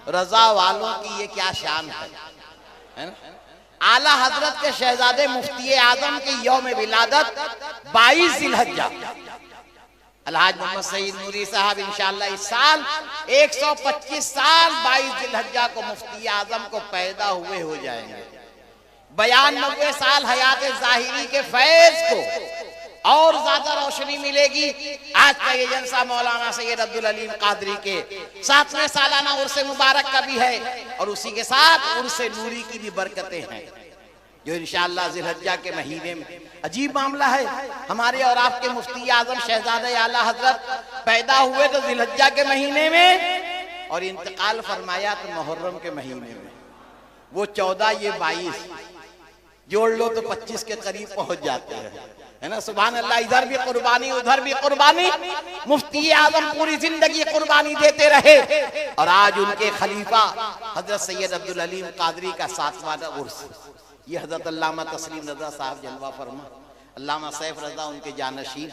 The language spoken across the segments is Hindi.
रजा वालों की ये क्या शान है ना? आला हजरत के शहजादे मुफ्ती आजम की यौम विलादत 22 जिलहज्जा, अलहाज मोहम्मद सईद नूरी साहब इंशाअल्लाह इस साल 125 साल 22 जिलहज्जा को मुफ्ती आजम को पैदा हुए हो जाएंगे। 92 साल हयात ज़ाहिरी के फैज को और ज्यादा रोशनी मिलेगी। आज का ये जलसा मौलाना सैयद अब्दुल अलीम कादरी के 7वें सालाना उर्से मुबारक का भी है और उसी के साथ उर्से नूरी की भी बरकतें हैं, जो इंशाअल्लाह जिलहज्जा के महीने में। अजीब मामला है, हमारे और आपके मुफ्ती आजम शहजादे आला हजरत पैदा हुए तो जिलहज्जा के महीने में और इंतकाल फरमाया तो मुहर्रम के महीने में। वो 14 ये 22 जोड़ लो तो 25 के करीब पहुंच जाते हैं, है ना? सुभान अल्लाह। इधर भी कुर्बानी उधर भी कुर्बानी, मुफ्ती आजम पूरी जिंदगी कुर्बानी देते रहे और आज उनके खलीफा हजरत सैयद अब्दुल अलीम कादरी का 7वां उर्स। ये हजरत अल्लामा तस्लीम रजा साहब जलवा फरमा, अल्लामा सैफ रजा उनके जानशीन,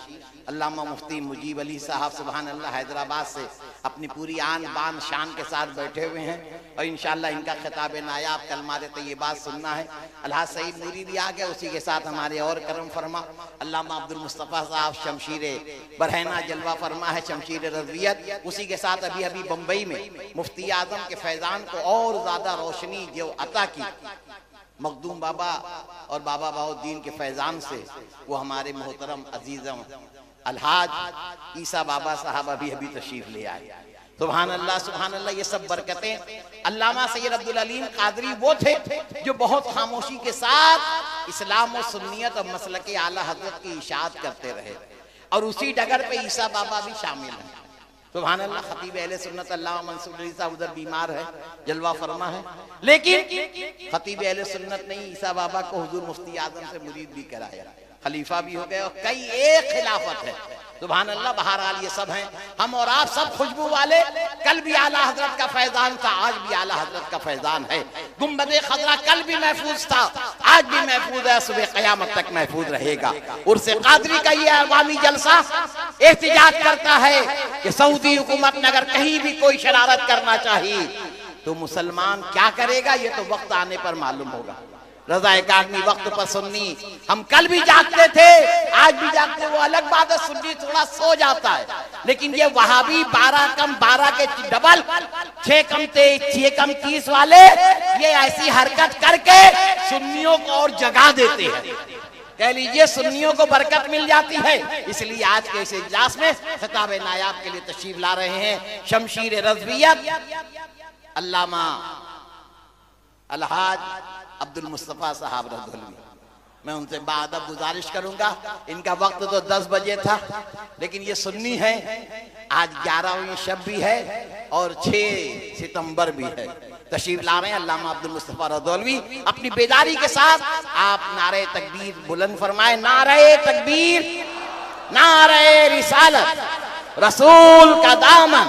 अल्लामा मुफ्ती मुजीब अली साहब सुभान अल्लाह हैदराबाद से अपनी पूरी आन बान शान के साथ बैठे हुए हैं और इंशाअल्लाह इनका खिताब नायाब कलमात तय्यबात सुनना है। अलहाज सईद नूरी भी आ गए, उसी के साथ हमारे और करम फरमा अल्लामा अब्दुल मुस्तफ़ा साहब शमशीर बरहना जलवा फरमा है, शमशीर रज़वियत। उसी के साथ अभी अभी बम्बई में मुफ्ती आजम के फैज़ान को और ज़्यादा रोशनी जो अता की मखदूम बाबा और बाबा बाउद्दीन के फैजान से, वो हमारे मोहतरम अजीजम अलहाज ईसा बाबा साहब अभी अभी तशरीफ ले आए। सुभान अल्लाह सुभान अल्लाह। ये सब बरकतें अल्लामा सैयद अब्दुल अलीम कादरी वो थे जो बहुत खामोशी के साथ इस्लाम और सुन्नियत और मसलक आला हजरत की इशाअत करते रहे और उसी डगर पे ईसा बाबा भी शामिल हैं। सुभान अल्लाह। खतीब अहले सुन्नत अल्लामा मंसूर अली साहब उधर बीमार है, जलवा फरमा है, लेकिन खतीब अहले सुन्नत ने ईसा बाबा को हुजूर मुफ्ती आजम से मुरीद भी कराया, खलीफा भी हो गए और कई एक खिलाफत है। सुभान अल्लाह। बहरहाल ये सब हैं, हम और आप सब खुशबू वाले। कल भी आला हजरत का फैजान था, आज भी आला हजरत का फैजान है। गुंबदे खजरा कल भी महफूज था, आज भी महफूज है, सुबह क़यामत तक महफूज रहेगा। उर्से कादरी का ये अवामी जलसा एहतिजाज करता है कि सऊदी हुकूमत ने अगर कहीं भी कोई शरारत करना चाहिए तो मुसलमान क्या करेगा, ये तो वक्त आने पर मालूम होगा। रजा एकाडमी वक्त पर सुन्नी, हम कल भी जागते थे, आज भी जागते, वो अलग बात है, सुन्नी थोड़ा सो जाता है, लेकिन ये वहाबी 12 कम 12 के डबल 6 कम 23 6 कम 30 वाले ये ऐसी हरकत करके सुन्नियों को और जगा देते हैं। कह लीजिए सुन्नियों को बरकत मिल जाती है। इसलिए आज के इस इजलास में खिताब नायाब के लिए तशरीफ ला रहे हैं शमशीर रज़वियत अल्लामा अलहाज अब्दुल मुस्तफ़ा साहब रज़वी। मैं उनसे बाअदब गुजारिश करूंगा, इनका वक्त तो 10 बजे था, लेकिन ये सुन्नी है। आज 11वीं शब भी है और 6 सितंबर भी है। तशरीफ ला रहे हैं अल्लामा अब्दुल मुस्तफ़ा रज़वी। अपनी बेदारी के साथ आप नारे तकबीर बुलंद फरमाए। नारे तकबीर, नारे रिसालत, रसूल का दामन,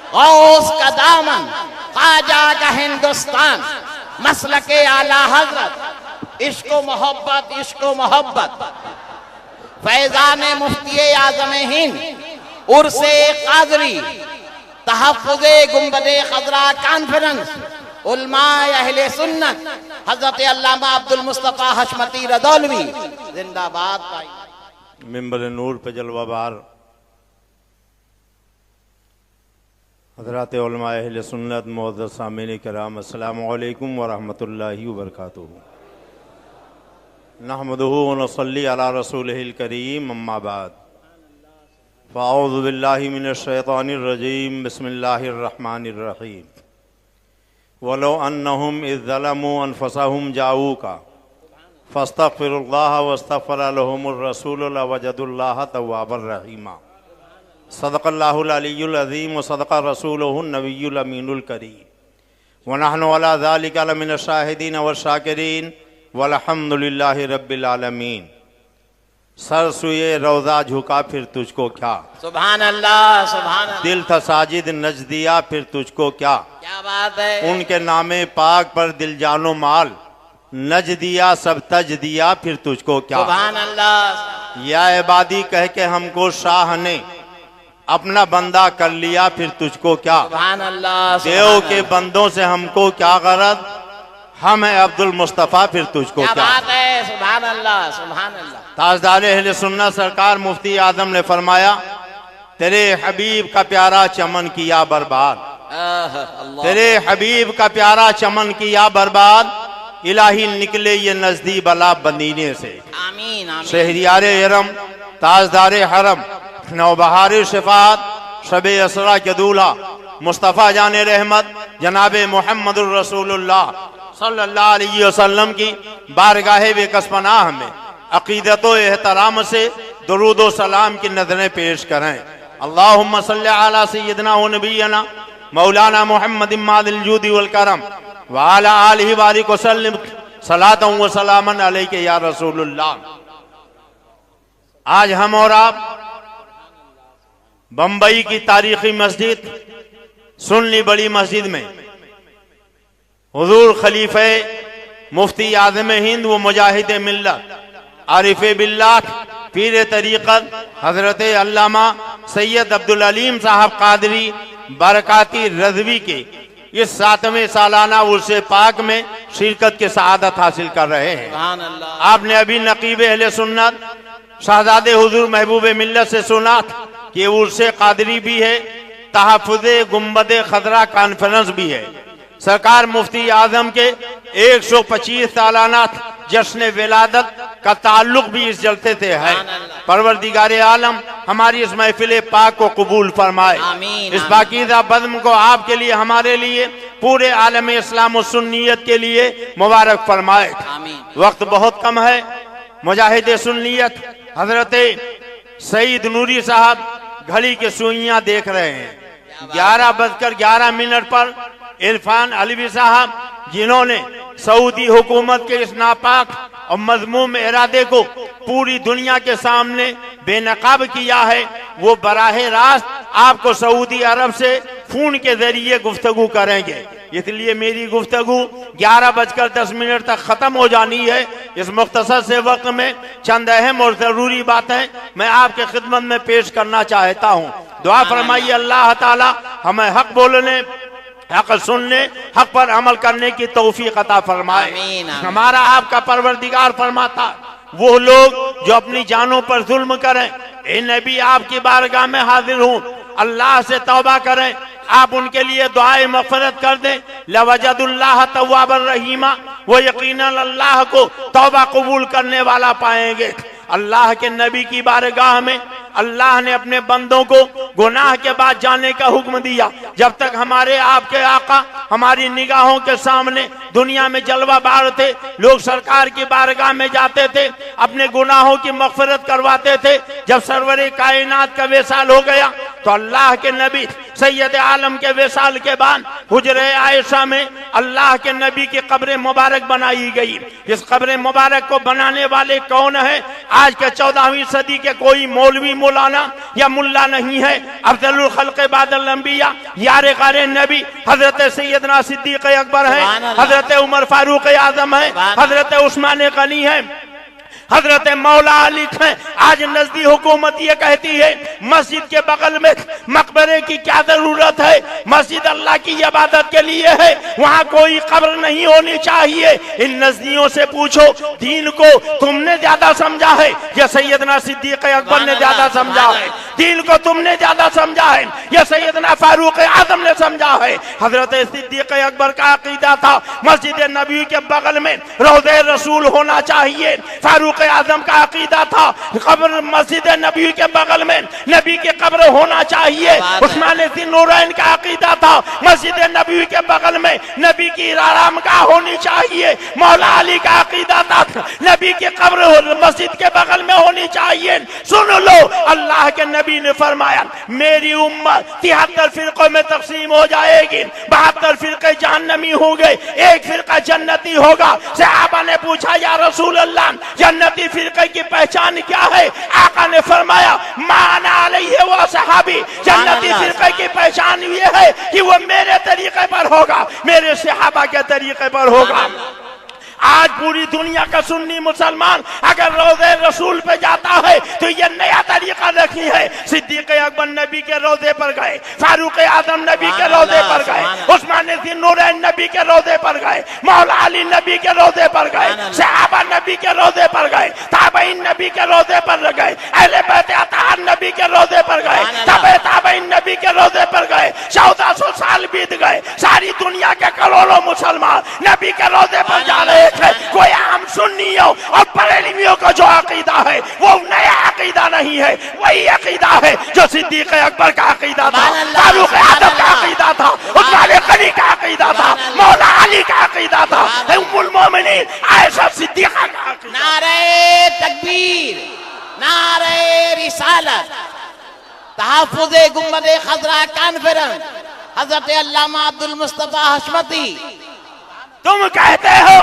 गौस का दामन, ख्वाजा का हिंदुस्तान, मसलके आला हजरत, इश्को मोहब्बत, इश्को मोहब्बत, फैजाने मुफ्ती आजम हिंद, उर्से कादरी, तहफ़्फ़ुज़े गुंबदे खज़रा कॉन्फ्रेंस, उलमाए अहले सुन्नत, हजरत अल्लामा अब्दुल मुस्तफ़ा हशमती रज़वी जिंदाबाद। मिंबर नूर पे जलवाबार हज़रात उलमाए अहले सुन्नत, मुअज़्ज़ज़ सामीन किराम, अस्सलामु अलैकुम व रहमतुल्लाहि व बरकातुहू। नहमदुहु व नसल्ली अला रसूलिहिल करीम, अम्मा बाद। फ़अऊज़ु बिल्लाहि मिनश शैतानिर रजीम, बिस्मिल्लाहिर रहमानिर रहीम। वलो अन्नहुम इज़ ज़लमू अनफुसहुम जाऊका फस्तग़फिरुल्लाह वस्तग़फ़र लहुमुर रसूल लवजदुल्लाह तव्वाबर रहीमा। सदक़ल्लाहुल अलीयुल अज़ीम व सदक़ रसूलुहुन नबियुल अमीनुल करीम व नहनु अला ज़ालिका लमिनश शाहिदीन व शाकिरीन वल्हम्दुलिल्लाहि रब्बिल आलमीन। सर सुए रोज़ा झुका फिर तुझको क्या, सुभान अल्लाह सुभान अल्लाह। दिल था साजिद नज दिया फिर तुझको क्या, क्या बात है। उनके नामे पाक पर दिल जानो माल, नज दिया सब तज दिया फिर तुझको क्या। सुभान अल्लाह। या इबादी कह के हमको शाह ने अपना बंदा कर लिया फिर तुझको क्या, सुभान अल्लाह, देव के बंदों से हमको क्या गरज, हम है अब्दुल मुस्तफा फिर तुझको क्या क्या। बात है, सुभान अल्लाह, सुभान अल्लाह। ताजदार अहले सुन्नत सरकार मुफ्ती आजम ने फरमाया, तेरे हबीब का प्यारा चमन किया बर्बाद, अल्लाह, तेरे हबीब का प्यारा चमन किया बर्बाद, इलाही निकले ये नजदी बला बंदीने से। आमीन आमीन। शहरियार हरम, ताजदार हरम, नौबहार शफात, शब असरा के दूल्हा मुस्तफ़ा जान रहमत जनाब मोहम्मद रसूलुल्लाह सल्लल्लाहु अलैहि वसल्लम की बारगाह बेकसपनाह में अकीदत व एहतराम से दुरूद व सलाम की नजरें पेश करें। अल्लाहुम्मा सल्ली अला सय्यिदना व नबियना मौलाना मोहम्मद इमादिल जूदी वल करम व अला आलिहि व बारिक वसल्लिम सलातन व सलामन अलैका या रसूलुल्लाह। आज हम और आप बंबई की तारीखी मस्जिद सुन्नी बड़ी मस्जिद में हुजूर खलीफे मुफ्ती आज़म हिंद व मुजाहिद मिल्लत आरिफ बिल्लाह पीर तरीक़त हजरत अल्लामा सैयद अब्दुल अलीम साहब कादरी बरकाती रज़वी के इस 7वें सालाना उर्से पाक में शिरकत के सआदत हासिल कर रहे हैं। सुभान अल्लाह। आपने अभी नकीब अहले सुन्नत शहजादे हुजूर महबूब मिल्लत से सुना कि उर्से कादरी भी है, तहफ़्फ़ुज़े गुंबदे खदरा कॉन्फ्रेंस भी है। सरकार मुफ्ती आजम के 125 सालाना जश्न विलादत का ताल्लुक भी इस जलसे से है। परवरदिगारे आलम हमारी इस महफिल पाक को कबूल फरमाए। आमीन, इस आमीन। बाकीदा बज़्म को आपके लिए, हमारे लिए, पूरे आलम इस्लाम और सुन्नियत के लिए मुबारक फरमाए। आमीन। वक्त बहुत कम है। मुजाहिद सुन्नियत हजरत सईद नूरी साहब घड़ी के सुइयां देख रहे हैं। 11:11 पर इरफान अलवी साहब, जिन्होंने सऊदी हुकूमत के इस नापाक और मज़मूम इरादे को पूरी दुनिया के सामने बेनकाब किया है, वो बराह रास्त आपको सऊदी अरब से फोन के जरिए गुफ्तगू करेंगे। इसलिए मेरी गुफ्तगू 11:10 तक खत्म हो जानी है। इस मुख्तसर से वक्त में चंद अहम और जरूरी बातें मैं आपके खिदमत में पेश करना चाहता हूँ। दुआ फरमाइए अल्लाह ताला हमें हक बोलने, हक सुनने, हक पर अमल करने की तौफीक अता फरमाए। आमीन, आमीन। हमारा आपका परवरदिगार फरमाता, वो लोग जो अपनी जानों पर जुल्म करें, ए नबी आपकी बारगाह में हाजिर हूँ, अल्लाह से तौबा करें, आप उनके लिए दुआए मग़फ़िरत कर दें। लवजदुल्लाह तव्वाबर रहीमा, वो यकीनन अल्लाह को तौबा कबूल करने वाला पाएंगे। अल्लाह के नबी की बारगाह में अल्लाह ने अपने बंदों को गुनाह के बाद जाने का हुक्म दिया। जब तक हमारे आपके आका हमारी निगाहों के सामने दुनिया में जलवा बार थे, लोग सरकार की बारगाह में जाते थे, अपने गुनाहों की मग़फ़िरत करवाते थे। जब सरवरे कायनात का वेसाल हो गया तो अल्लाह के नबी सैयद आलम के वेसाल के बाद हुजरे आयशा में अल्लाह के नबी की कब्र मुबारक बनाई गई। इस कब्र मुबारक को बनाने वाले कौन है? आज के 14वीं सदी के कोई मौलवी मौलाना या मुल्ला नहीं है। अफजलुल खल्क़ बादल अंबिया यारे गारे नबी हजरत सैयदना सिद्दीक़ अकबर है, हजरत उमर फारूक आज़म है, हजरत उस्मान गनी है, हजरत मौला अली है। आज नजदी हुकूमत ये कहती है मस्जिद के बगल में मकबरे की क्या जरूरत है, मस्जिद अल्लाह की इबादत के लिए है, वहाँ कोई कब्र नहीं होनी चाहिए। इन नजदियों से पूछो दीन को तुमने ज्यादा समझा है या सैयदना सिद्दीक़ अकबर ने ज्यादा समझा है? दीन को तुमने ज्यादा समझा है या सैयदना फारूक आजम ने समझा है? हजरत सिद्दीक़ अकबर का अकीदा था मस्जिद नबी के बगल में रौज़े रसूल होना चाहिए। फारूक आजम का अकीदा था कब्र मस्जिद नबी के बगल में नबी की कब्र होना चाहिए। उस्मान ज़िन्नूरैन का अकीदा था मस्जिद नबी के बगल में नबी की आरामगाह होनी चाहिए। मौला अली का अकीदा था नबी की कब्र मस्जिद के बगल में होनी चाहिए। सुन लो, अल्लाह के नबी ने फरमाया मेरी उम्मत 73 फिरकों में तकसीम हो जाएगी, 72 फिरके जहन्नमी होंगे, एक फिरका जन्नती होगा। सहाबा ने पूछा या रसूल अल्लाह जन्नती फिरके की पहचान क्या है? आका ने फरमाया माना अलैहि व सहाबी, जन्नती फिरके की पहचान ये है कि वो मेरे तरीके पर होगा, मेरे सहाबा के तरीके पर होगा। आज पूरी दुनिया का सुन्नी मुसलमान अगर रोज़े रसूल पे जाता है तो ये नया तरीका रखी है। सिद्दीक अकबर नबी के रोज़े पर गए, फारूक आजम नबी के रोज़े पर गए, उस्मान ज़ुन्नूरैन नबी के रोज़े पर गए, मौला अली नबी के रोज़े पर गए, सहाबा नबी के रोज़े पर गए, ताबईन नबी के रोज़े पर गए, अहले बैत अतार नबी के रोज़े पर गए, तबे ताबईन नबी के रोज़े पर गए। 1400 साल बीत गए, सारी दुनिया के करोड़ों मुसलमान नबी के रोज़े पर जा रहे थे। कोई आम सुन्नियों और बरेलवियों का जो अकीदा है वो नया अकीदा नहीं है, वही अकीदा है जो सिद्दीक अकबर का अकीदा था, फारूक आजम का अकीदा था, उस्मान गनी का अकीदा था, मौला अली का अकीदा था, उम्मुल मोमिनीन आयशा सिद्दीका का अकीदा। नारे तकबीर, नारे रिसालत, तहफ़्फ़ुज़े गुंबद खज़रा कॉन्फ्रेंस, हज़रत अल्लामा अब्दुल मुस्तफ़ा हशमती। तुम कहते हो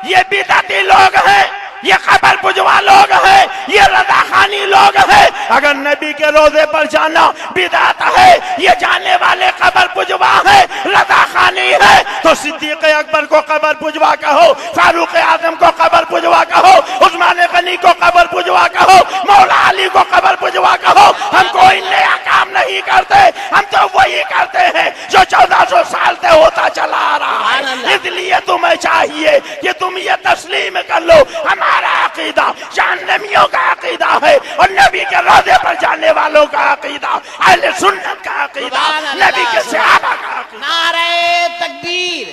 ये बिदअती लोग हैं, ये कब्र पुजवा लोग हैं, ये रज़ाख़ानी लोग हैं। अगर नबी के रोज़े पर जाना बिदअत है, ये जाने वाले कब्र पुजवा है, रज़ाख़ानी है, तो सिद्दीक़ अकबर को कब्र पुजवा कहो, फारूक आज़म को कब्र पुजवा कहो, उस्मान गनी को कब्र पुजवा कहो, मौला अली को कब्र पुजवा कहो। हम कोई नया काम नहीं करते, हम तो वही करते हैं जो 1400 साल से होता चला आ रहा है। इसलिए तुम्हें चाहिए कि तुम ये तस्लीम कर लो हमारा अकीदा जहन्नमियों का अकीदा है और नबी के रोज़े पर जाने वालों का अकीदा अहले सुन्नत का अकीदा, नबी के सहाबा का अकीदा। नारे तकबीर,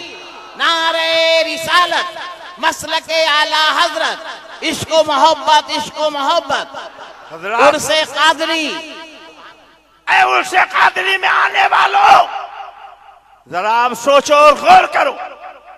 नारे रिसालत, मसलके आला हजरत, इश्क़ो मोहब्बत, इश्क़ो मोहब्बत, उर्से क़ादरी। उर्से क़ादरी में आने वालों जरा आप सोचो और गौर करो।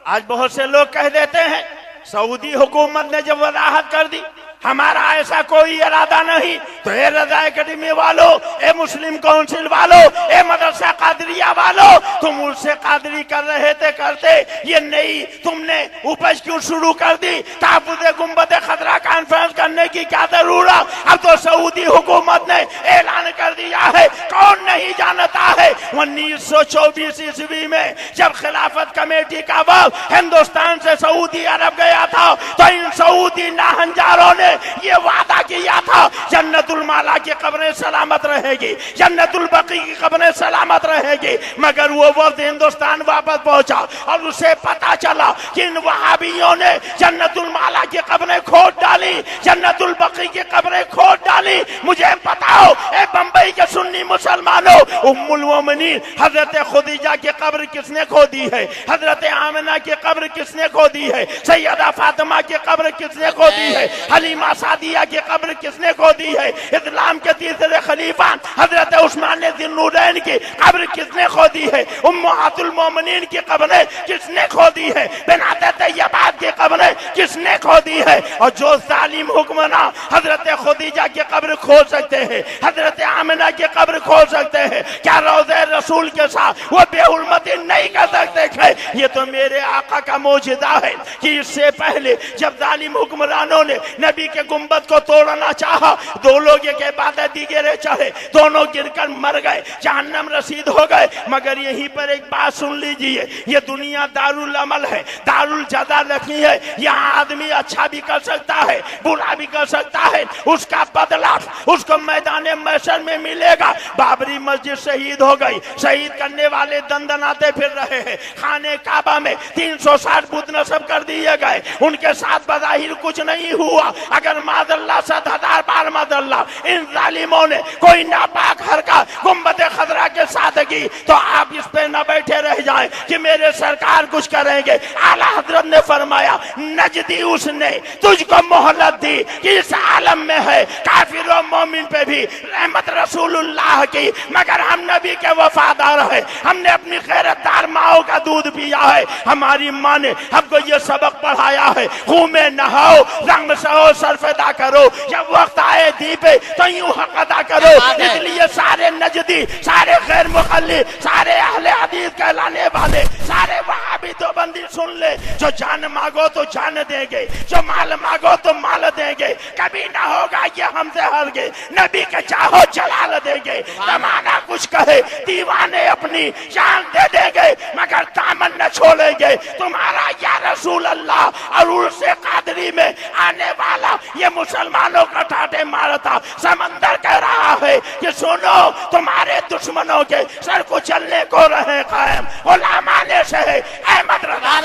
आज बहुत से लोग कह देते हैं सऊदी हुकूमत ने जब वजाहत कर दी हमारा ऐसा कोई इरादा नहीं, तो ए रज़ा एकेडमी वालों, ए मुस्लिम काउंसिल वालों, ए मदरसा कादरिया वालों, तुम उससे कादरी कर रहे थे करते, ये नई तुमने उपज क्यों शुरू कर दी? तहफ़्फ़ुज़े गुंबद खज़रा कॉन्फ्रेंस करने की क्या जरूरत? अब तो सऊदी हुकूमत ने ऐलान कर दिया है, कौन नहीं जानता है 1924 ईस्वी में जब खिलाफत कमेटी का वक्त हिंदुस्तान से सऊदी अरब गया था तो इन सऊदी नाहंजारों ने ये वादा किया था जन्नतुल माला की कब्रें सलामत रहेगी, जन्नतुल बकी की कब्रें सलामत रहेगी। मगर वो वक्त हिंदुस्तान वापस पहुंचा और उसे पता चला कि इन वहाबियों ने जन्नतुल माला की कब्रें खोद डाली, जन्नतुल बकी की कब्रें खोद डाली। मुझे बताओ ए बंबई के सुन्नी मुसलमानों, उम्मुल मोमिनीन हजरत खुदीजा की कब्र किसने खोदी है? हजरत आमिना की कब्र किसने खोदी है? सैयदा फातिमा की कब्र किसने खोदी है? हलीमा सादिया की कब्र किसने खोदी है? इस्लाम के तीसरे खलीफा हजरत उस्मान ज़ुन्नूरैन की कब्र किसने खोदी है? उम्महातुल मोमिनीन की कब्रें किसने खोदी है? बिनाते तैयबात की कब्रें किसने खोदी है? और जो जालिम हुक्मरान हजरत खुदीजा की कब्र खोद सकते हैं, हजरत आमिना की कब्र खोद सकते हैं, क्या रोज़े रसूल के साथ वो बेहुरमती नहीं कर सकते थे? ये तो मेरे आका का मौजूदा है कि इससे पहले जब जालिम हुक्मरानों ने नबी के गुंबद को तोड़ना चाहा, दो लोग एक इबादत गिरे चढ़े, दोनों गिरकर मर गए, जहन्नम रसीद हो गए। मगर यहीं पर एक बात सुन लीजिए, ये दुनिया दारुल अमल है, दारुल जज़ा रखी है। यहाँ आदमी अच्छा भी कर सकता है, बुरा भी कर सकता है, उसका बदला उसको मैदान महशर में मिलेगा। बाबरी मस्जिद शहीद हो गई, शहीद करने वाले दंदनाते फिर रहे हैं। खाने काबा में 360 बुत नस्ब कर दिए गए, उनके साथ बज़ाहिर कुछ नहीं हुआ। अगर माज़अल्लाह 7,000 बार माज़अल्लाह इन जालिमों ने कोई नापाक हरकत गुंबद खज़रा के साथ की, तो आप इस पे न बैठे रह जाएं कि मेरे सरकार कुछ करेंगे। आला हजरत ने फरमाया नजदी उसने तुझको मोहलत दी कि इस आलम में है काफिर और मोमिन पे भी रहमत रसूलुल्लाह की, मगर हम नबी के वफादार हैं, हमने अपनी गैरतदार माओ का दूध पिया है। हमारी माँ ने हमको ये सबक पढ़ाया है, खून में नहाओ, रंग सहो, सर्फ अदा करो, जब वक्त आए दी पे तो यूं हक अदा करो। इसलिए सारे नजदी, सारे गैर मुक़ल्लिद, सारे अहले हदीस कहलाने वाले, सारे वहाबी तो बंदी सुन ले, जो जान मांगो तो जान देंगे, जो माल मांगो तो माल देंगे, कभी ना होगा ये हमसे हरगे, नबी के चाहो जलाल देंगे। जमाना कुछ कहे दीवाने अपनी जान दे देंगे, मगर दामन न छोड़ेंगे। तुम्हारा या रसूल अल्लाह और उर्से कादरी में आने वाला ये मुसलमानों का ठाटे मारता समंदर कह रहा है कि सुनो तुम्हारे दुश्मनों के सर को चलने को रहे कायम गुलामाने से अहमद रजा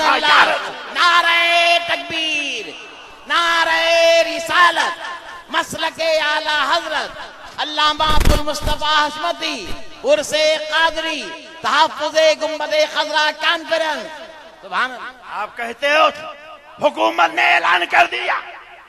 नारे तकबीर, नारे रिसालत, मसलके आला हजरत अल्लामा अब्दुल मुस्तफा हशमती उर्से कादरी तहफ्फुज़े गुंबदे खज़रा कॉन्फ्रेंस। सुभान अल्लाह। आप कहते हो हुकूमत ने ऐलान कर दिया,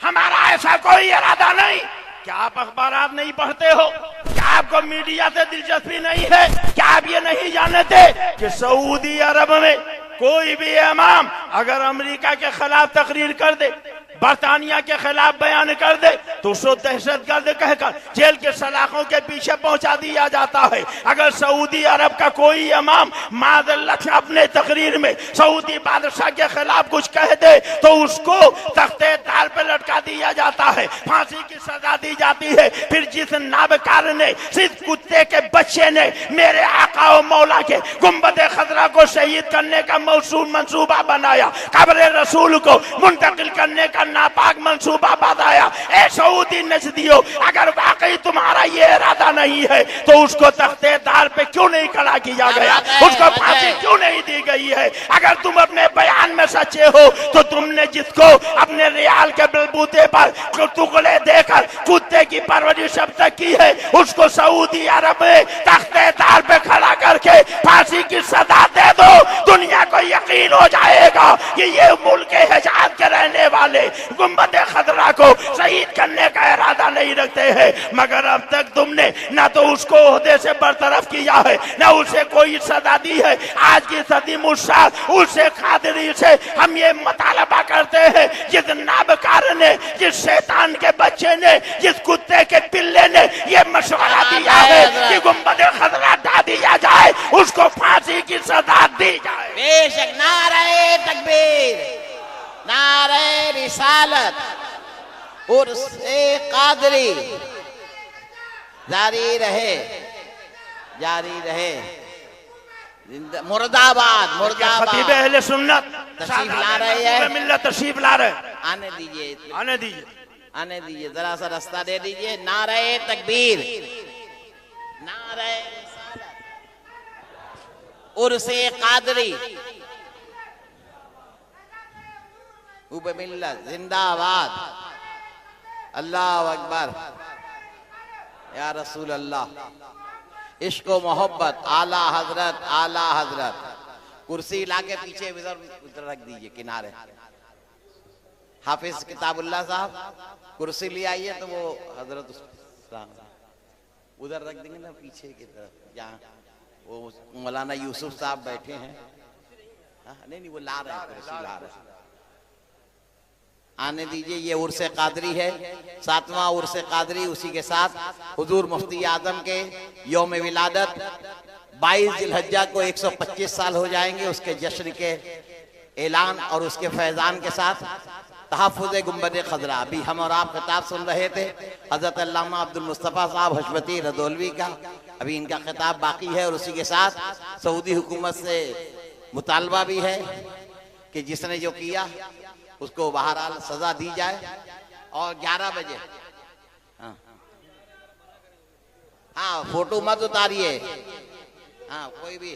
हमारा ऐसा कोई इरादा नहीं। क्या आप अखबारात नहीं पढ़ते हो? क्या आपको मीडिया से दिलचस्पी नहीं है? क्या आप ये नहीं जानते कि सऊदी अरब में कोई भी इमाम अगर अमेरिका के खिलाफ तकरीर कर दे, बरतानिया के खिलाफ बयान कर दे तो उसको दहशतगर्द कहकर जेल के सलाखों के पीछे पहुंचा दिया जाता है। अगर सऊदी अरब का कोई इमाम मादल्लत अपने तकरीर में सऊदी बादशाह के खिलाफ कुछ कह दे तो उसको तख्ते तार पर लटका दिया जाता है, फांसी की सजा दी जाती है। फिर जिस नाबकार ने, सिर्फ कुत्ते के बच्चे ने मेरे आका और मौला के गुंबद खजरा को शहीद करने का मौसूल मंसूबा बनाया, कब्र रसूल को मुंतकिल करने का नापाक मंसूबा बताया। ए सऊदी नजदियो, अगर वाकई तुम्हारा ये इरादा नहीं है तो उसको तख्ते तार पे क्यों नहीं खड़ा किया गया, उसको फांसी क्यों नहीं दी गई है? अगर तुम अपने बयान में सच्चे हो तो तुमने जिसको अपने रियाल के बलबूते पर टुकड़े देकर कुत्ते की परवरिश अब तक की है उसको सऊदी अरब में तख्ते तार पे खड़ा करके फांसी की सजा दे दो। दुनिया को यकीन हो जाएगा कि ये मुल्क हिजाज के रहने वाले गुंबद खजरा को शहीद करने का इरादा नहीं रखते हैं। मगर अब तक तुमने ना तो उसको ओहदे से बरतरफ किया है ना उसे कोई सजा दी है। आज की सदी मुश्ताक उसे कादरी से हम ये मुतालबा करते हैं, जिस नाबकार ने, जिस शैतान के बच्चे ने, जिस कुत्ते के पिल्ले ने ये मशवरा दिया है कि गुंबद खजरा ढा दिया जाए, उसको फांसी की सजा दी जाए। बेशक नारे तकबीर, नारे रिसालत, उर्से कादरी जारी रहे, जारी रहे। मुर्दाबाद, मुर्दाबाद। खतीब अहले सुन्नत तशरीफ ला रहे हैं, मिल्लत तशरीफ ला रहे। आने दीजिए, आने दीजिए, आने दीजिए, जरा सा रास्ता दे दीजिए। नारे तकबीर, नारे रिसालत, उर्से कादरी मिल्लत जिंदाबाद। अल्लाह अकबर, या रसूल अल्लाह। इश्क व मोहब्बत, आला हजरत, आला हजरत। कुर्सी लाके पीछे उधर रख दीजिए किनारे। हाफिज किताबुल्लाह साहब कुर्सी ले आइए तो वो हजरत उधर रख देंगे ना पीछे की तरफ, जहाँ वो मौलाना यूसुफ साहब बैठे हैं। नहीं, वो ला रहे हैं, कुर्सी ला रहे हैं। आने दीजिए। ये उर्से कादरी है, 7वां उर्से कादरी। उसी के साथ हुजूर मुफ्ती आजम के यौम विलादत 22 जिलहज्जा को 125 साल हो जाएंगे। उसके जश्न के ऐलान और उसके फैजान के साथ तहफ्फुज़े गुंबद खजरा। अभी हम और आप खिताब सुन रहे थे हजरत अल्लामा अब्दुल मुस्तफा साहब हशमती रदौलवी का, अभी इनका खिताब बाकी है। और उसी के साथ सऊदी हुकूमत से मुतालबा भी है कि जिसने जो किया उसको बहरहाल सजा दी जाए। और 11 बजे हाँ फोटो मत उतारिए। हाँ कोई भी,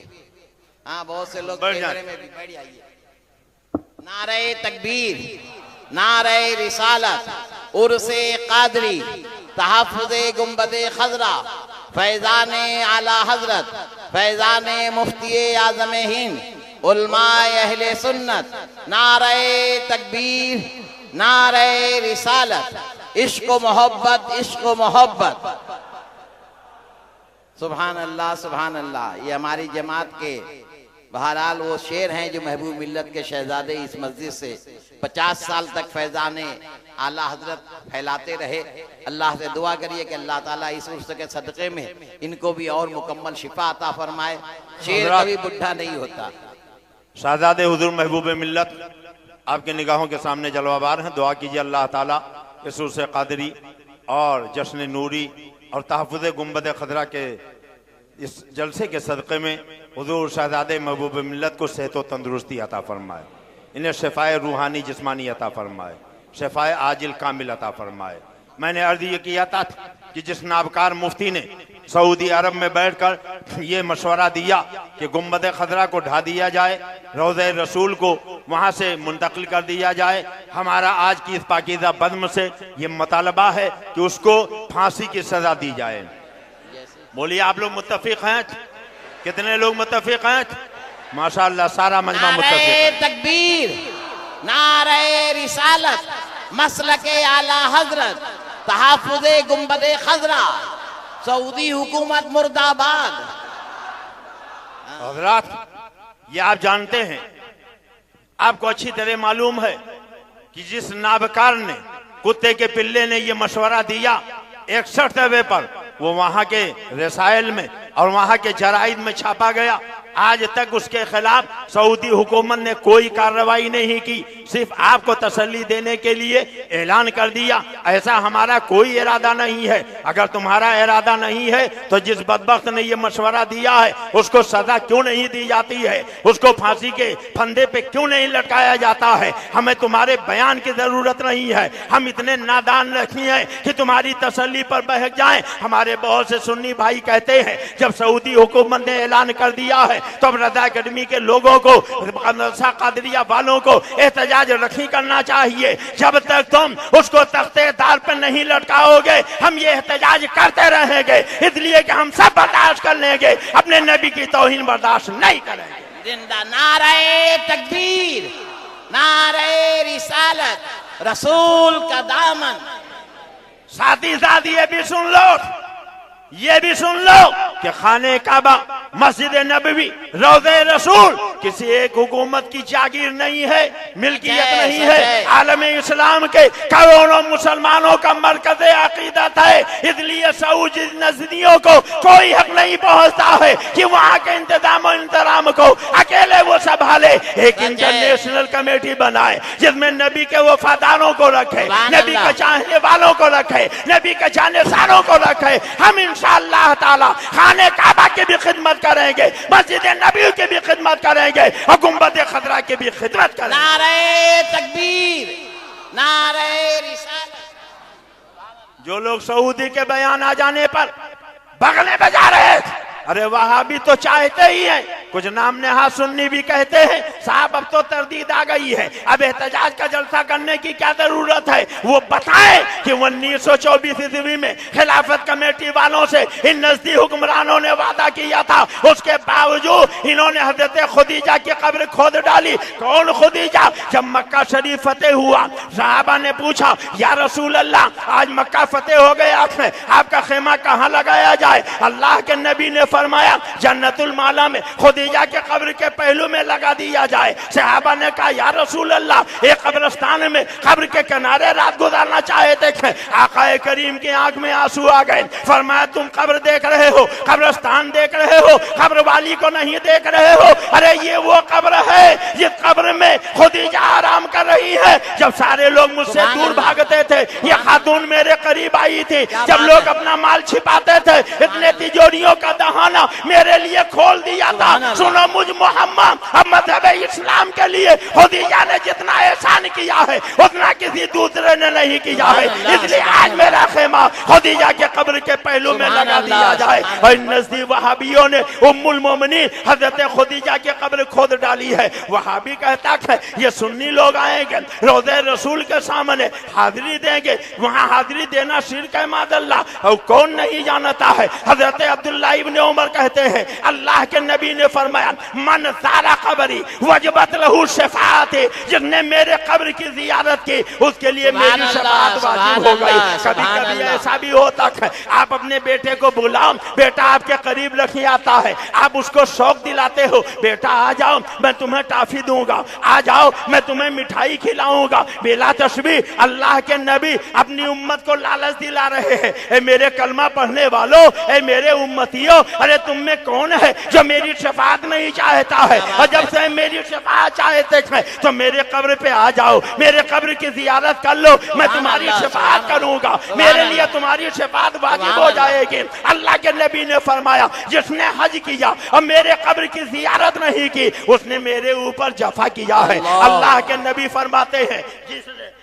हाँ बहुत से लोग कैमरे में भी बैठ जाइए। नारे तकबीर, नारे रिसालत, उर्से कादरी, तहफ्फुज़े गुंबदे खजरा, फैजाने आला हजरत, फैजाने मुफ्ती आज़म हिंद, उलमाए अहले सुन्नत। नारे तकबीर, नारे रिसालत, इश्क व मोहब्बत, इश्क व मोहब्बत। सुभान अल्लाह, सुभान अल्लाह। ये हमारी जमात के बहरहाल वो शेर हैं जो महबूब मिल्लत के शहजादे इस मस्जिद से 50 साल तक फैजाने आला हजरत फैलाते रहे। अल्लाह से दुआ करिए कि अल्लाह ताला इस उर्स के सदक़े में इनको भी और मुकम्मल शिफा अता फरमाए। शेर कभी बुढ़ा नहीं होता। शहजादे हुजूर महबूब मिल्लत आपके निगाहों के सामने जलवाबार हैं। दुआ कीजिए अल्लाह ताला इस उर्स कादरी और जश्न नूरी और तहफ्फुज़े गुंबद खजरा के इस जलसे के सदक़े में हुजूर शहजादे महबूब मिल्लत को सेहत व तंदुरुस्ती अता फरमाए। इन्हें शफाए रूहानी जिस्मानी अता फरमाए, शफाए आजिल कामिल अता फरमाए। मैंने अर्ज ये किया था कि जिस नाबकार मुफ्ती ने सऊदी अरब में बैठकर ये मशवरा दिया कि गुम्बद खदरा को ढा दिया जाए, रोज़े रसूल को वहाँ से मुंतकिल कर दिया जाए, हमारा आज की इस पाकीज़ा बज़्म से ये मुतालबा है कि उसको फांसी की सज़ा दी जाए। बोलिए आप लोग मुत्तफिक हैं? कितने लोग मुत्तफिक हैं? माशाअल्लाह सारा मजमा मुत्तफिक है। तकबीर, नारे रिसालत, मसलके आला हजरत, तहफ़्फ़ुज़े गुम्बदे खज़रा, सऊदी हुकूमत मुर्दाबाद। हज़रात, ये आप जानते हैं, आपको अच्छी तरह मालूम है कि जिस नाबकार ने, कुत्ते के पिल्ले ने ये मशवरा दिया 61 पर, वो वहां के रसायल में और वहां के जराइद में छापा गया। आज तक उसके खिलाफ सऊदी हुकूमत ने कोई कार्रवाई नहीं की, सिर्फ आपको तसल्ली देने के लिए ऐलान कर दिया। ऐसा हमारा कोई इरादा नहीं है। अगर तुम्हारा इरादा नहीं है तो जिस बदबख्त ने ये मशवरा दिया है उसको सजा क्यों नहीं दी जाती है, उसको फांसी के फंदे पे क्यों नहीं लटकाया जाता है? हमें तुम्हारे बयान की जरूरत नहीं है। हम इतने नादान नहीं हैं कि तुम्हारी तसल्ली पर बहक जाएं। हमारे बहुत से सुन्नी भाई कहते हैं जब सऊदी हुकूमत ने ऐलान कर दिया है तो अब रज़ा अकेडमी के लोगों को, मदरसा कादरिया वालों को एहतजाज नहीं करना चाहिए। जब तक तुम उसको तख्ते दार पर नहीं लटकाओगे हम ये एहतजाज करते रहेंगे, इसलिए कि हम सब बर्दाश्त कर लेंगे, अपने नबी की तौहीन बर्दाश्त नहीं करेंगे। जिंदा नारे तकबीर, नारे रिसालत, रसूल का दामन। साथ ही साथ ये भी सुन लो, ये भी सुन लो कि खाने काबा, मस्जिद नबवी, रोज़े रसूल किसी एक हुकूमत की जागीर नहीं है, मिल्कियत नहीं है। आलम इस्लाम के करोड़ों मुसलमानों का मरकज़ अकीदत है, इसलिए सऊदी नज़रियों को कोई हक नहीं पहुंचता है कि वहाँ के इंतजाम और इंतराम को अकेले वो संभाले। एक इंटरनेशनल कमेटी बनाए जिसमें नबी के वफादारों को रखे, नबी के चाहने वालों को रखे, नबी के जानसारों को रखे। हम इंशाअल्लाह ताला खाने काबा की भी खिदमत करेंगे, मस्जिद नबी की भी खिदमत करेंगे और गुम्बद खदरा की भी खिदमत करेंगे। नारे तकबीर, नारे रिसालत। जो लोग सऊदी के बयान आ जाने पर बगले बजा रहे थे, अरे वहां भी तो चाहते ही हैं, कुछ नाम नेहा सुन्नी भी कहते हैं साहब अब तो तरदीद आ गई है, अब एहतजाज का जलसा करने की क्या जरूरत है। वो बताएं कि 1924 ईस्वी में खिलाफत कमेटी वालों से इन नजदी हुक्मरानों ने वादा किया था, उसके बावजूद इन्होंने हजरत खुदीजा की कब्र खोद डाली। कौन खुदीजा? जब मक्का शरीफ फतेह हुआ, साहबा ने पूछा या रसूल अल्लाह आज मक्का फतेह हो गया, आपका खेमा कहाँ लगाया जाए? अल्लाह के नबी ने फरमाया जन्नतुल माला में खुदीजा के कब्र के पहलू में लगा दिया जाए। सहाबा ने कहा या रसूल अल्लाह एक कब्रिस्तान में कब्र के किनारे रात गुजारना चाहते थे। आकाए करीम की आंख में आंसू आ गए, फरमाया तुम कब्र देख रहे हो, कब्रिस्तान देख रहे हो, कब्र वाली को नहीं देख रहे हो। अरे ये वो कब्र है जिस कब्र में खुदीजा आराम कर रही है। जब सारे लोग मुझसे दूर भागते थे ये खातून मेरे करीब आई थी, जब लोग अपना माल छिपाते थे इतने तिजोरियों का दहाना मेरे लिए खोल दिया था। सुनो मुझ मोहम्मद अब मज़हब इस्लाम के लिए खुदीजा ने जितना एहसान किया है उतना किसी दूसरे ने नहीं किया है, इसलिए आज मेरा खेमा खुदीजा के कब्र के पहलू में लगा दिया जाए। और नज़दीक वहाबियों ने उम्मुल मोमिनीन हजरत खुदीजा की कब्र खोद डाली है। वहाबी कहता है ये सुन्नी लोग आएंगे रोज़े रसूल के सामने हाजिरी देंगे, वहाँ हाजिरी देना शिर्क है मादल्लाह, और कौन नहीं जानता है। हजरत अब्दुल्लाह इब्न उमर कहते हैं अल्लाह के नबी ने फरमाया मन सारा कब्री वजबत लहू शफाअत, जिसने मेरे कब्र की जियारत की उसके लिए मेरी शफाअत वाजिब हो गई। कभी कभी ऐसा भी होता है आप अपने बेटे को बुलाओ, बेटा आपके करीब नहीं आता है, आप उसको शौक दिलाते हो, बेटा आ जाओ मैं तुम्हें टाफी दूंगा, आ जाओ मैं तुम्हें मिठाई खिलाऊंगा। बेला तस्बीह अल्लाह के नबी अपनी उम्मत को लालच दिला रहे हैं, ए मेरे कलमा पढ़ने वालों, ए मेरे उम्मतियों, अरे तुम में कौन है जो मेरी शफाअत नहीं चाहता है? और जब से मेरी शफाअत चाहते हैं तो मेरे कब्र पे आ जाओ, जाओ, मेरे कब्र की जियारत कर लो, मैं तुम्हारी शफाअत करूंगा, मेरे लिए तुम्हारी शफाअत वाजिब हो जाएगी। अल्लाह के नबी ने फरमाया जिसने हज किया और मेरे कब्र की जियारत नहीं की उसने मेरे ऊपर जफा किया है। अल्लाह के नबी फरमाते हैं जिसने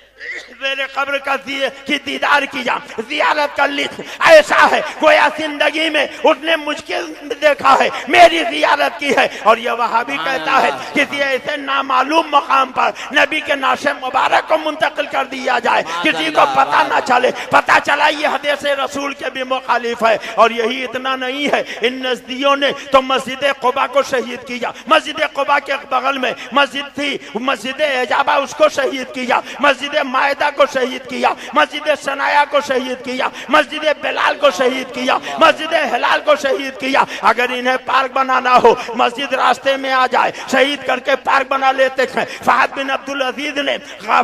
मेरे कब्र का की दीदार किया, जियारत कर ली, ऐसा है गोया जिंदगी में उसने मुश्किल देखा है, मेरी जियारत की है। और ये वहाबी कहता है किसी ऐसे नामालूम मकाम पर नबी के नाशे मुबारक को मुंतकिल कर दिया जाए, किसी को पता ना चले, पता चला ये हदीस रसूल के भी मुखालिफ है। और यही इतना नहीं है, इन नजदियों ने तो मस्जिद कुबा को शहीद किया, मस्जिद कुबा के बगल में मस्जिद थी, मस्जिद एजाबा, उसको शहीद किया, मस्जिद मायदा को शहीद किया, मस्जिद सनाया को शहीद किया, मस्जिद बिलाल को शहीद किया, मस्जिद हिलाल को शहीद किया। अगर इन्हें पार्क बनाना हो, मस्जिद रास्ते में आ जाए, शहीद करके पार्क बना लेते हैं। फहद बिन अब्दुल अजीज ने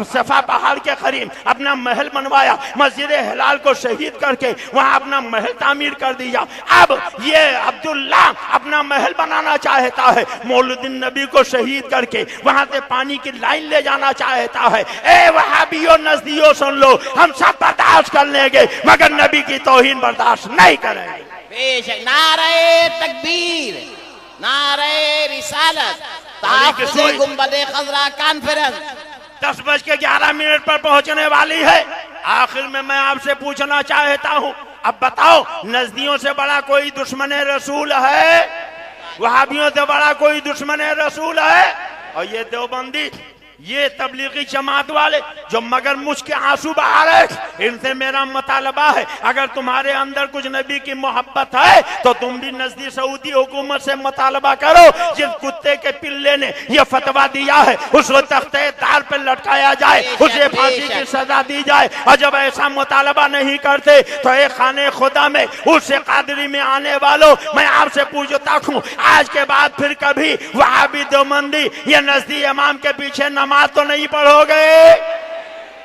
सफा पहाड़ के करीब अपना महल बनवाया, मस्जिद हिलाल को शहीद करके वहां अपना महल तामीर कर दिया। अब ये अब्दुल्ला अपना महल बनाना चाहता है, मौलुद्दीन नबी को शहीद करके वहां से पानी की लाइन ले जाना चाहता है। ए वहाबियों नजदियों सुन लो, हम सब बर्दाश्त कर लेंगे मगर नबी की तौहीन बर्दाश्त नहीं करेंगे। बेशक। नारे तकबीर, नारे रिसालत, ताक़ुज़े गुंबदे खज़रा कॉन्फ्रेंस 10:11 पर पहुंचने वाली है। आखिर में मैं आपसे पूछना चाहता हूं, अब बताओ नजदियों से बड़ा कोई दुश्मन रसूल है? वहाबियों से बड़ा कोई दुश्मन रसूल है? और ये देवबंदी, ये तबलीगी जमात वाले जो मगर मुझ के आंसू बहा रहे, इनसे मेरा मुतालबा है, अगर तुम्हारे अंदर कुछ नबी की मोहब्बत है तो तुम भी नजदी सऊदी हुकूमत से मुतालबा करो। जिस कुत्ते के पिल्ले ने यह फतवा दिया है उसको तख्ते तार पर लटकाया जाए, उसे फांसी की सजा दी जाए। और जब ऐसा मुतालबा नहीं करते तो एक खाने खुदा में उससे कादरी में आने वालों, मैं आपसे पूछता हूँ आज के बाद फिर कभी वहाबी देवबंदी ये नजदी इमाम के पीछे नमाज तो नहीं पढ़ोगे?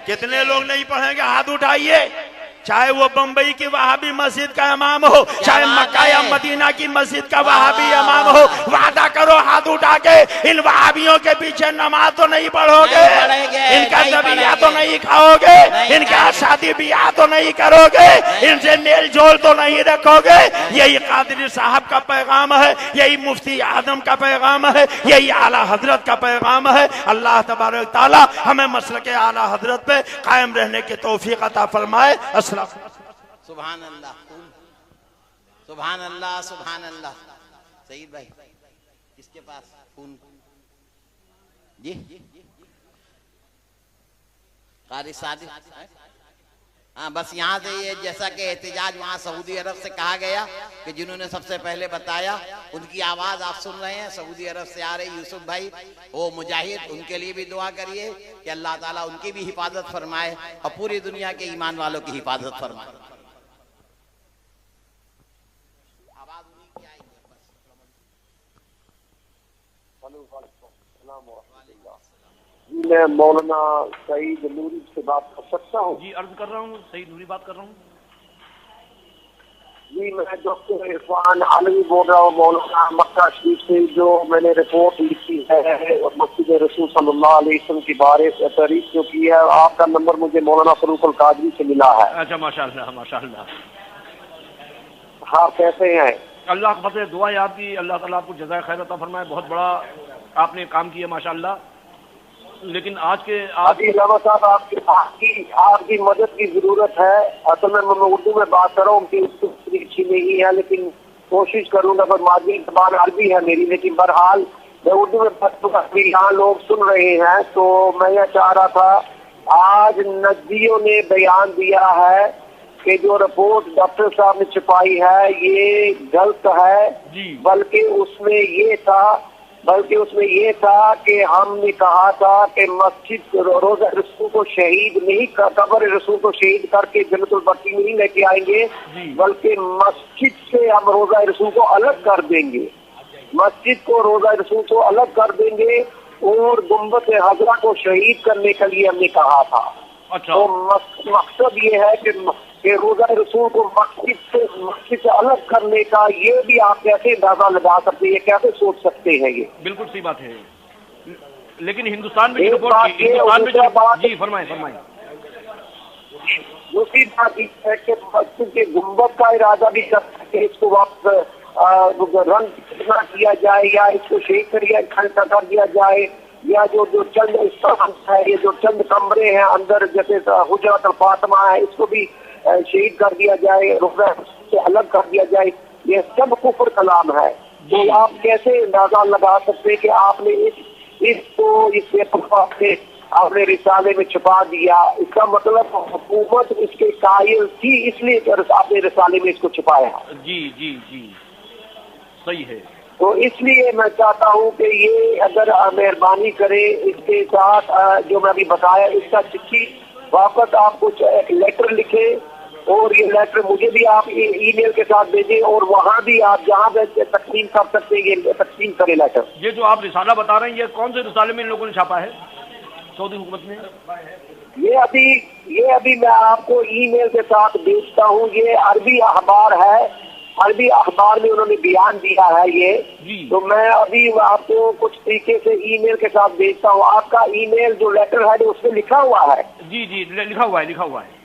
कितने लोग नहीं पढ़ेंगे? हाथ उठाइए। चाहे वो बंबई की वहाबी मस्जिद का इमाम हो, चाहे मक्का या मदीना की मस्जिद का वहाबी इमाम हो, वादा करो हाथ उठा के इन वहाबियों के पीछे नमाज तो नहीं पढ़ोगे, इनका दबिया तो नहीं खाओगे, इनका शादी ब्याह तो नहीं करोगे, इनसे मेल जोल तो नहीं रखोगे। यही कादरी साहब का पैगाम है, यही मुफ्ती आजम का पैगाम है, यही आला हजरत का पैगाम है। अल्लाह तबारक तआला हमें मसलक आला हजरत पे कायम रहने की तौफीक अता फरमाए। सुभान अल्लाह, सुभान अल्लाह, सुभान अल्लाह। सईद भाई किसके पास खून? जी कारी सादी। हाँ, बस यहाँ से ये जैसा कि एहतिजाज वहाँ सऊदी अरब से कहा गया कि जिन्होंने सबसे पहले बताया, उनकी आवाज आप सुन रहे हैं, सऊदी अरब से आ रहे यूसुफ भाई, वो मुजाहिद, उनके लिए भी दुआ करिए कि अल्लाह ताला उनकी भी हिफाजत फरमाए और पूरी दुनिया के ईमान वालों की हिफाजत फरमाए। मैं मौलाना सईद नूरी से बात कर सकता हूँ? जी अर्ज कर रहा हूँ, सईद नूरी बात कर रहा हूँ। जी मैं डॉक्टर इरफान आलमी बोल रहा हूँ मौलाना मक्का शरीफ से। जो मैंने रिपोर्ट लिखी है और मस्जिद रसूल सल्लल्लाहु अलैहि वसल्लम के बारे में तारीफ जो की है, आपका नंबर मुझे मौलाना फरूक अल कादरी से मिला है। अच्छा, माशाअल्लाह माशाअल्लाह। हाँ, कैसे हैं? अल्लाह का फजल, दुआ है आपकी, अल्लाह ताला आपको जज़ाए खैर अता फरमाए। बहुत बड़ा आपने काम किया माशाअल्लाह। लेकिन आज के साहब आपकी मदद की जरूरत है। असल में मैं उर्दू में बात कर रहा हूँ, उनकी अच्छी नहीं है, लेकिन कोशिश करूंगा। पर मादरी जबान अरबी है मेरी, लेकिन बहरहाल मैं उर्दू में बात करूँगा। यहाँ लोग सुन रहे हैं तो मैं यह चाह रहा था, आज नजदियों ने बयान दिया है कि जो रिपोर्ट डॉक्टर साहब ने छुपाई है ये गलत है, बल्कि उसमें ये था कि हमने कहा था कि मस्जिद रोजा रसूल को शहीद नहीं, कब्र रसूल को शहीद करके जन्नतुल बकी नहीं लेके आएंगे, बल्कि मस्जिद से हम रोजा रसूल को अलग कर देंगे, मस्जिद को रोजा रसूल को अलग कर देंगे और गुंबद हजरा को शहीद करने के लिए हमने कहा था। अच्छा। तो मकसद ये है कि रोजा रसूल को मस्जिद से अलग करने का, ये भी आप कैसे अंदाजा लगा सकते हैं, कैसे सोच सकते हैं? ये बिल्कुल सही बात है। लेकिन हिंदुस्तान में एक रिपोर्ट बात की, ये, हिंदुस्तान में दूसरा बात- जी फरमाएं फरमाएं। दूसरी बात ये है कि मस्जिद के गुंबद का इरादा भी कर सकते हैं, इसको वापस रंग कितना किया जाए या इसको शेक कर दिया जाए, या जो जो चंद स्थान है, ये जो चंद कमरे हैं अंदर जैसे हुजरत फातिमा है, इसको भी शहीद कर दिया जाए, रोज़ा से अलग कर दिया जाए। ये सब कुफर कलाम है। तो आप कैसे अंदाजा लगा सकते हैं कि आपने इसको इस पेपर से आपने रिसाले में छुपा दिया? इसका मतलब हुकूमत इसके कायल थी, इसलिए आपने रिसाले में इसको छुपाया। जी जी जी सही है। तो इसलिए मैं चाहता हूं कि ये अगर मेहरबानी करे, इसके साथ जो मैं अभी बताया, इसका चिट्ठी वापस आप कुछ एक लेटर लिखे और ये लेटर मुझे भी आप ईमेल के साथ भेजें, और वहाँ भी आप जहाँ पे तकसीम कर सकते हैं ये तकसीम करें लेटर। ये जो आप रिसाला बता रहे हैं, ये कौन से रिसाले में इन लोगों ने छापा है सऊदी हुकूमत ने? ये अभी मैं आपको ईमेल के साथ भेजता हूँ। ये अरबी अखबार है, अरबी अखबार में उन्होंने बयान दिया है ये। तो मैं अभी आपको कुछ तरीके से ईमेल के साथ भेजता हूँ। आपका ईमेल जो लेटर है उसमें लिखा हुआ है? जी जी लिखा हुआ है, लिखा हुआ है।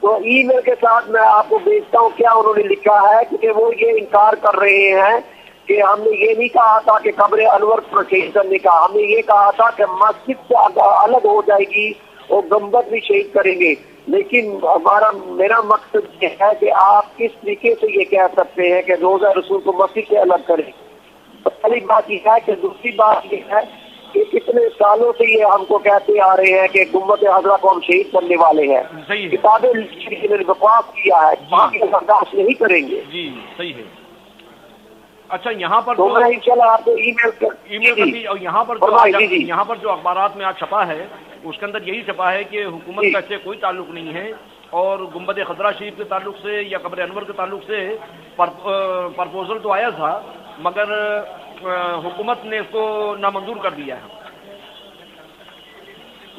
तो ईमेल के साथ मैं आपको भेजता हूँ क्या उन्होंने लिखा है, क्योंकि वो ये इनकार कर रहे हैं कि हमने ये नहीं कहा था कि कब्र अनवर को शहीद करने का, हमने ये कहा था कि मस्जिद से अलग हो जाएगी और गुंबद भी शहीद करेंगे। लेकिन मेरा मकसद ये है कि आप किस तरीके से ये कह सकते हैं कि रोजा रसूल को मस्जिद से अलग करें? पहली बात ये है कि दूसरी बात ये है कि कितने सालों से ये हमको कहते आ रहे हैं कि गुंबद हजरा को हम शहीद करने वाले हैं, किताबें लिखने बकवास किया है, बाकी बर्दाश्त नहीं करेंगे। जी सही है। अच्छा यहाँ पर तो मैं इंशाल्लाह आपको ईमेल कर दी, और यहाँ पर जो अखबारात में आज छपा है उसके अंदर यही छपा है कि हुकूमत का इससे कोई ताल्लुक नहीं है, और गुंबद खदरा शरीफ के ताल्लुक से या कब्र अनवर के ताल्लुक से प्रपोजल तो आया था, मगर हुकूमत ने इसको नामंजूर कर दिया है।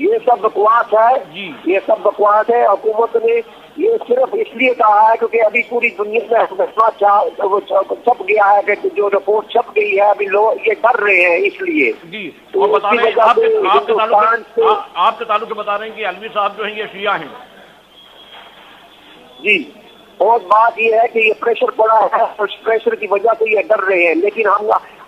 ये सब बकवास है जी, ये सब बकवास है। हुकूमत ने ये सिर्फ इसलिए कहा है क्योंकि अभी पूरी दुनिया में छप गया है कि जो रिपोर्ट छप गई है, अभी लोग ये डर रहे हैं इसलिए। जी तो और बता रहे हैं आपके ताल्लुक से बता रहे हैं कि अलवी साहब जो है ये शिया हैं। जी और बात ये है कि ये प्रेशर पड़ा है और प्रेशर की वजह से ये डर रहे हैं, लेकिन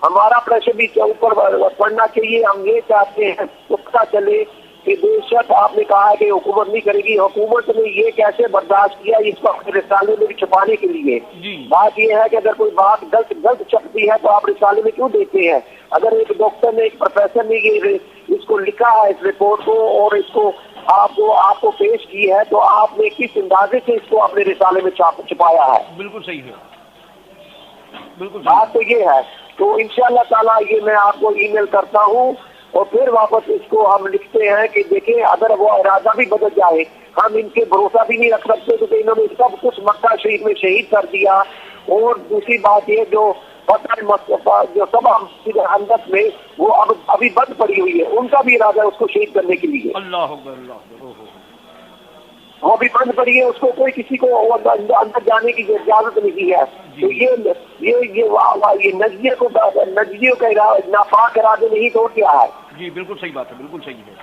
हमारा प्रेशर भी ऊपर पड़ना चाहिए। हम ये चाहते हैं तो पता चले कि बेशक आपने कहा है कि हुकूमत नहीं करेगी, हुकूमत ने ये कैसे बर्दाश्त किया इसको अपने रिसाले में छुपाने के लिए। बात ये है कि अगर कोई बात गलत छपती है तो आप रिसाले में क्यों देते हैं? अगर एक डॉक्टर ने, एक प्रोफेसर ने ये इसको लिखा है इस रिपोर्ट को और इसको आपको पेश की है, तो आपने किस अंदाजे से इसको अपने रिसाले में छुपाया है? बिल्कुल सही है, बिल्कुल बात तो ये है। तो इंशाअल्लाह ताला ये मैं आपको ईमेल करता हूँ और फिर वापस इसको हम लिखते हैं कि देखें अगर वो इरादा भी बदल जाए, हम इनके भरोसा भी नहीं रख सकते क्योंकि इन्होंने सब कुछ मक्का शरीफ में शहीद कर दिया। और दूसरी बात ये जो सभा अंदर में वो अब अभी बंद पड़ी हुई है, उनका भी इरादा है उसको शहीद करने के लिए। अल्लाह वो भी बंद पड़ी है, उसको कोई किसी को अंदर जाने की इजाजत नहीं है। तो ये नजरियों का नापाक इरादे नहीं तो क्या है? जी बिल्कुल सही बात है, बिल्कुल सही है,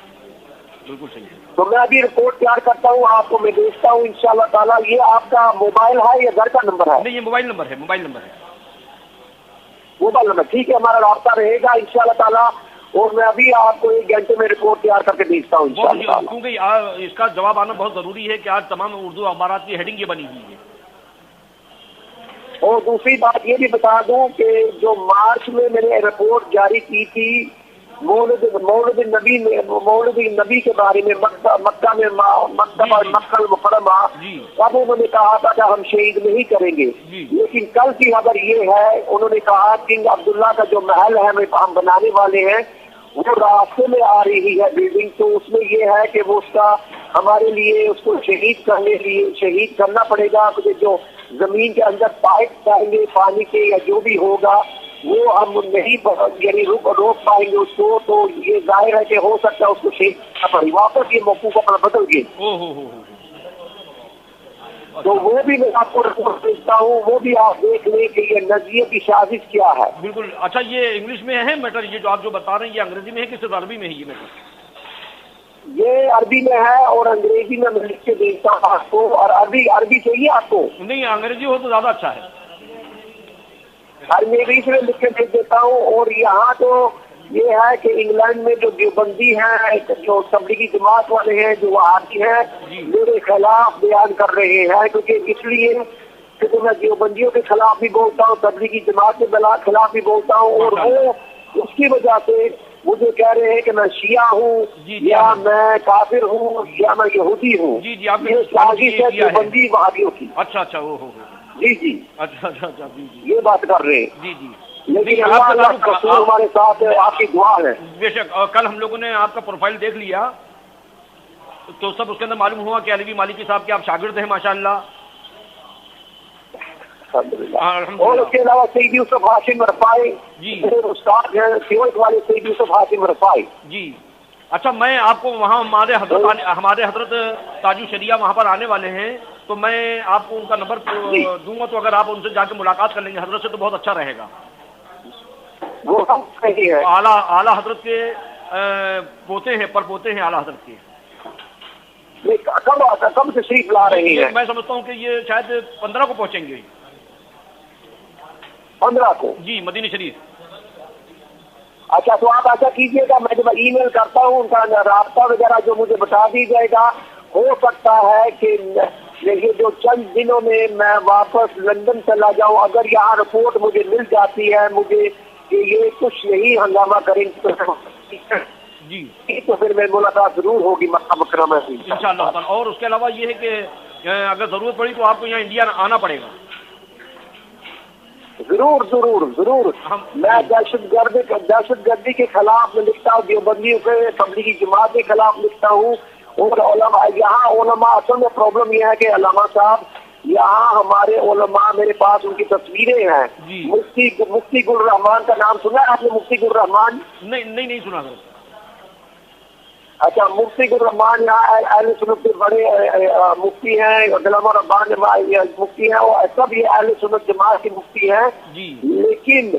बिल्कुल सही है। तो मैं अभी रिपोर्ट तैयार करता हूँ, आपको मैं भेजता हूँ इंशाल्लाह ताला। ये आपका मोबाइल है या घर का नंबर है? नहीं ये मोबाइल नंबर है, मोबाइल नंबर है, मोबाइल नंबर। ठीक है, हमारा रास्ता रहेगा इंशाल्लाह ताला और मैं अभी आपको 1 घंटे में रिपोर्ट तैयार करके भेजता हूँ इंशाल्लाह। क्योंकि इसका जवाब आना बहुत जरूरी है कि आज तमाम उर्दू अखबार की हेडिंग ये बनी हुई है। और दूसरी बात ये भी बता दूं कि जो मार्च में मैंने रिपोर्ट जारी की थी मौलूद नबी के बारे में, मक्का में मक्का मुकरमा, तब उन्होंने कहा था कि हम शहीद नहीं करेंगे। लेकिन कल की खबर ये है, उन्होंने कहा किंग अब्दुल्ला का जो महल है हम बनाने वाले हैं वो रास्ते में आ रही है बिल्डिंग, तो उसमें ये है कि वो उसका हमारे लिए उसको शहीद करना पड़ेगा, क्योंकि जो जमीन के अंदर पाइप जाएंगे पानी के या जो भी होगा वो हम नहीं यानी रोक पाएंगे उसको। तो ये जाहिर है कि हो सकता है उसको शहीद करना पड़े। वापस ये मौकूफ अपना बदल गए। तो वो भी मैं आपको रिपोर्ट भेजता हूँ, वो भी आप देख लें कि ये नजरिए की साजिश क्या है। बिल्कुल। अच्छा, ये इंग्लिश में है मैटर, ये जो आप जो बता रहे हैं, ये अंग्रेजी में है कि सिर्फ अरबी में है ये मैटर? ये अरबी में है और अंग्रेजी में मैं लिख के भेजता हूँ आपको। और अरबी चाहिए आपको? नहीं, अंग्रेजी हो तो ज्यादा अच्छा है। अंग्रेजी में लिख के भेज देता हूँ। और यहाँ तो ये है कि इंग्लैंड में जो देवबंदी हैं, जो तबलीगी जमात वाले हैं, जो वहाबी हैं, मेरे खिलाफ बयान कर रहे हैं। क्योंकि इसलिए कि तो मैं देवबंदियों के खिलाफ भी बोलता हूँ, तबलीगी जमात के खिलाफ भी बोलता हूँ। और वो उसकी वजह से मुझे कह रहे हैं कि मैं शिया हूँ या मैं काफिर हूँ या मैं यहूदी हूँ। ये साजिश है देवबंदी वहाबियों की। अच्छा अच्छा, वो हो जी जी, अच्छा अच्छा अच्छा, जी ये बात कर रहे हैं। जी जी। लेकिन अल्लाह हमारे साथ है, आपकी दुआ है। बेशक। कल हम लोगों ने आपका प्रोफाइल देख लिया तो सब उसके अंदर मालूम हुआ कि अलवी मालिकी साहब के आप शागिर्द हैं माशाअल्लाह। और उसके अलावा सईद यूसुफ हाशिम रफाई जी उस्ताद हैं, सिवट वाले सईद यूसुफ हाशिम रफाई जी। अच्छा, मैं आपको वहाँ हमारे हजरत ताजु शरिया वहाँ पर आने वाले हैं, तो मैं आपको उनका नंबर दूंगा, तो अगर आप उनसे जाके मुलाकात कर लेंगे हजरत से तो बहुत अच्छा रहेगा। वो हम सही है। आला हजरत के पोते हैं, पर पोते हैं आला हजरत के। कब तशरीफ ला रही है? मैं समझता हूँ कि ये शायद 15 को पहुँचेंगे। 15 को जी, मदीना शरीफ। अच्छा, तो आप ऐसा कीजिएगा, मैं जब ईमेल करता हूँ उनका रास्ता वगैरह जो मुझे बता दी जाएगा। हो सकता है कि ये जो चंद दिनों में मैं वापस लंदन चला जाऊँ, अगर यहाँ रिपोर्ट मुझे मिल जाती है मुझे कि ये कुछ नहीं हंगामा करेंगे जी, तो फिर मेरी मुलाकात जरूर होगी मक्का मुकर्रमा में इंशाअल्लाह। और उसके अलावा ये है कि अगर जरूरत पड़ी तो आपको यहाँ इंडिया आना पड़ेगा। जरूर जरूर जरूर। मैं दहशतगर्दी के खिलाफ में लिखता हूँ, देवबंदियों के तबलीगी जमात के खिलाफ लिखता हूँ। और यहाँ उलमा, असल में प्रॉब्लम यह है कि अल्लामा साहब यहाँ हमारे उलमा, मेरे पास उनकी तस्वीरें हैं। मुफ्ती गुल रहमान का नाम सुना है आपने? मुफ्ती गुल रहमान? नहीं सुना सर। अच्छा, मुफ्ती गुल रहमान यहाँ अहले सुन्नत के बड़े मुफ्ती हैं, गुलाम रब्बानी मुफ्ती हैं, और सब ये अहले सुन्नत जमात के मुफ्ती हैं। लेकिन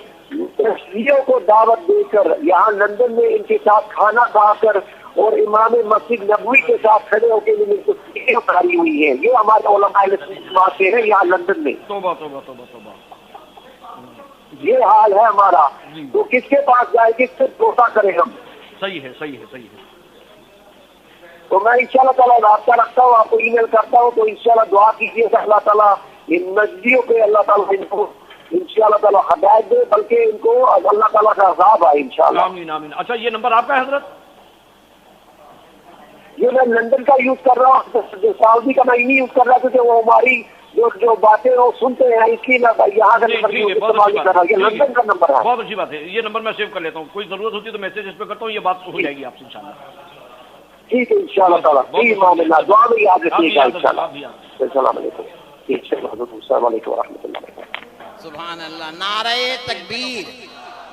तशरीयों को दावत देकर यहाँ लंदन में इनके साथ खाना खाकर और इमाम मस्जिद नबवी के साथ खड़े होकर तस्वीरें बनाई हुई है। ये हमारे उलमा अहले सुन्नत जमात से है यहाँ लंदन में। तौबा तौबा तौबा तौबा, ये हाल है हमारा। तो किसके पास जाए, किससे भरोसा करें हम? सही है सही है सही है। तो मैं इंशाल्लाह ताला रास्ता रखता हूँ, आपको ईमेल करता हूँ। तो इंशाल्लाह दुआ कीजिएगा अल्लाह ताला इन नजदियों पे अल्लाह ताला इनको इंशाल्लाह ताला हदायत दे, बल्कि इनको अल्लाह ताला का अज़ाब आए इंशाल्लाह। आमीन आमीन। अच्छा, ये नंबर आपका है हजरत? ये मैं लंदन का यूज कर रहा हूँ, सऊदी का मैं नहीं यूज कर रहा, क्योंकि वो हमारी जो बातें वो सुनते हैं, इसलिए यहाँ का नंबर इस्तेमाल कर रहा है। ये लंदन का नंबर है। बहुत अच्छी बात है, ये नंबर मैं सेव कर लेता हूँ। कोई जरूरत होती है तो मैसेज इस पे करता हूँ, ये बात हो जाएगी आपसे इंशाल्लाह। ठीक है इंशाल्लाह ताला। दुआ में याद रखिएगा इंशाल्लाह। अस्सलाम वालेकुम। अस्सलाम वालेकुम व रहमतुल्लाह। सुभान अल्लाह। नारे तकबीर,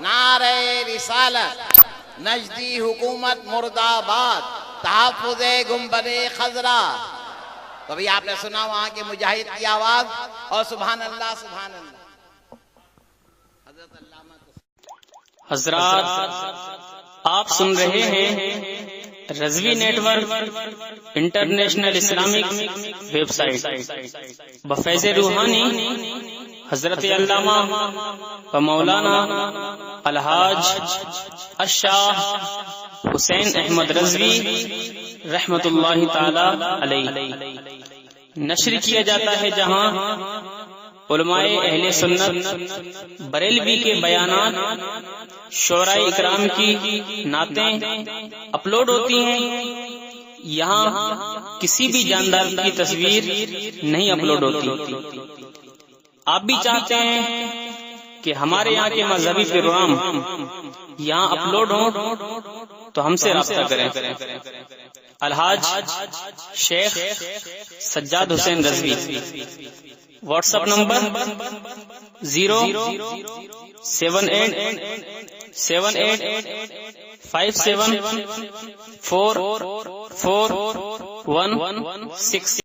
नारे रिसालत, नजदी हुकूमत मुर्दाबाद, तहफ़्फ़ुज़े गुंबदे खजरा। तो अभी आपने सुना वहां के मुजाहिद की आवाज। और सुभान अल्लाह सुभान अल्लाह। हजरात, आप सुन रहे हैं Razvi network international Islamic website बफैज़ रूहानी हजरत अल्लामा व मौलाना अलहाज अशाह हुसैन अहमद रज़वी रहमतुल्लाहि ताला अलैहि नश्र किया जाता है, जहां उलमाए अहले सुन्नत बरेलवी के बयानात शोराए इकराम की नातें अपलोड होती हैं। यहाँ किसी भी जानदार की तस्वीर नहीं अपलोड होती। आप भी चाहते हैं कि हमारे यहाँ के मजहबी प्रोग्राम यहाँ अपलोड हो तो हमसे राब्ता करें। Alhaj Sheikh Sajjad Hussain Razvi, WhatsApp number 0787857444116।